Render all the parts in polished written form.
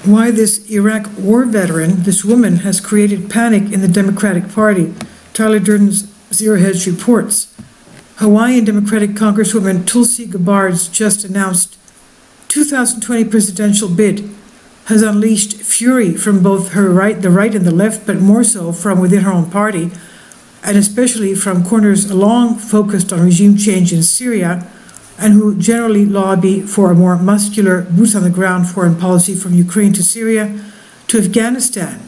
why this Iraq war veteran, this woman, has created panic in the Democratic Party. Tyler Durden's Zero Hedge reports. Hawaiian Democratic Congresswoman Tulsi Gabbard's just announced 2020 presidential bid has unleashed fury from both the right and the left, but more so from within her own party, and especially from corners long focused on regime change in Syria, and who generally lobby for a more muscular, boots-on-the-ground foreign policy from Ukraine to Syria to Afghanistan.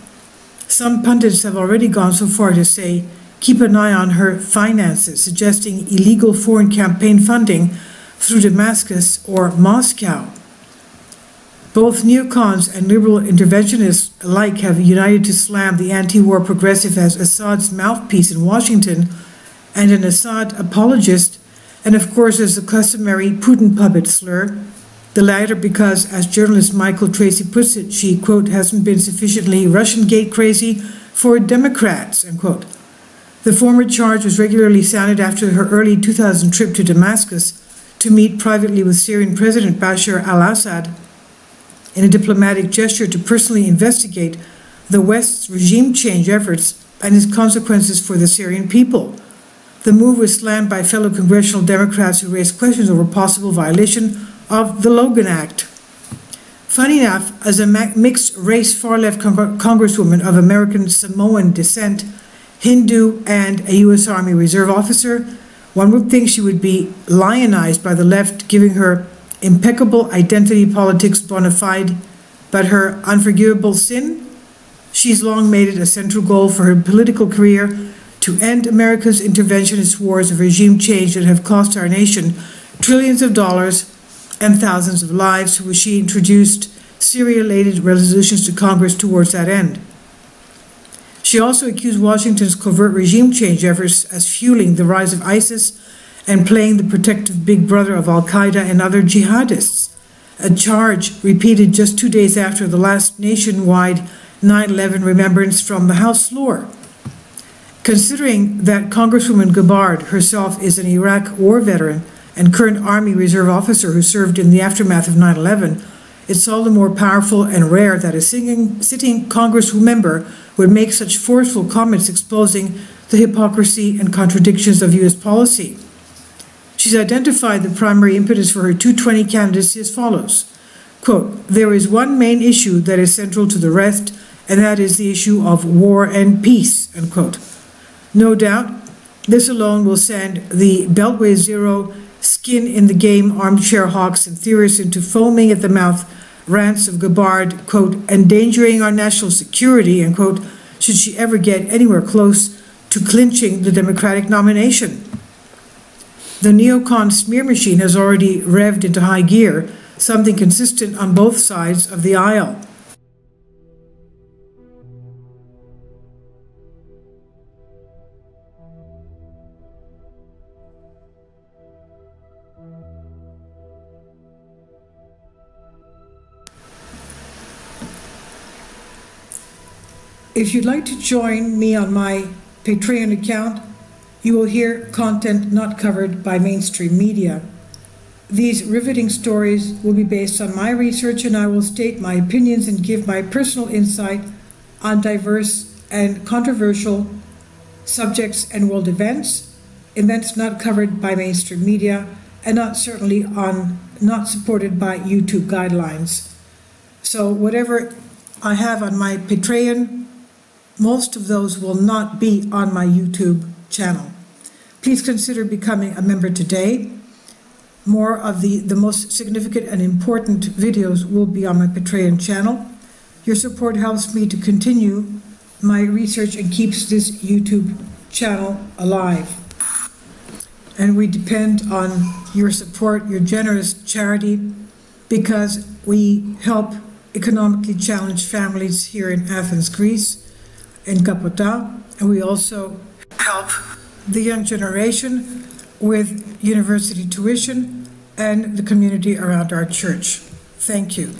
Some pundits have already gone so far to say, keep an eye on her finances, suggesting illegal foreign campaign funding through Damascus or Moscow. Both neocons and liberal interventionists alike have united to slam the anti-war progressive as Assad's mouthpiece in Washington and an Assad apologist, and of course as the customary Putin puppet slur, the latter because, as journalist Michael Tracy puts it, she, quote, hasn't been sufficiently Russian gate crazy for Democrats, end quote. The former charge was regularly sounded after her early 2000 trip to Damascus to meet privately with Syrian President Bashar al-Assad in a diplomatic gesture to personally investigate the West's regime change efforts and its consequences for the Syrian people. The move was slammed by fellow congressional Democrats who raised questions over possible violation of the Logan Act. Funny enough, as a mixed-race far-left congresswoman of American Samoan descent, Hindu, and a U.S. Army Reserve officer, one would think she would be lionized by the left, giving her impeccable identity politics bona fide, but her unforgivable sin? She's long made it a central goal for her political career to end America's interventionist wars of regime change that have cost our nation trillions of dollars and thousands of lives, where she introduced Syria-related resolutions to Congress towards that end. She also accused Washington's covert regime change efforts as fueling the rise of ISIS and playing the protective big brother of al-Qaeda and other jihadists, a charge repeated just 2 days after the last nationwide 9/11 remembrance from the House floor. Considering that Congresswoman Gabbard herself is an Iraq war veteran and current Army Reserve officer who served in the aftermath of 9/11, it's all the more powerful and rare that a sitting Congress member would make such forceful comments exposing the hypocrisy and contradictions of U.S. policy. She's identified the primary impetus for her 220 candidacy as follows, quote, there is one main issue that is central to the rest, and that is the issue of war and peace, end quote. No doubt, this alone will send the Beltway Zero skin-in-the-game armchair hawks and theorists into foaming at the mouth rants of Gabbard, quote, endangering our national security, end quote, should she ever get anywhere close to clinching the Democratic nomination. The neocon smear machine has already revved into high gear, something consistent on both sides of the aisle. If you'd like to join me on my Patreon account, you will hear content not covered by mainstream media. These riveting stories will be based on my research, and I will state my opinions and give my personal insight on diverse and controversial subjects and world events not covered by mainstream media, and not supported by YouTube guidelines. So whatever I have on my Patreon, most of those will not be on my YouTube channel. Please consider becoming a member today. More of the most significant and important videos will be on my Patreon channel. Your support helps me to continue my research and keeps this YouTube channel alive. And we depend on your support, your generous charity, because we help economically challenged families here in Athens, Greece, in Kapota, and we also help the young generation with university tuition and the community around our church. Thank you.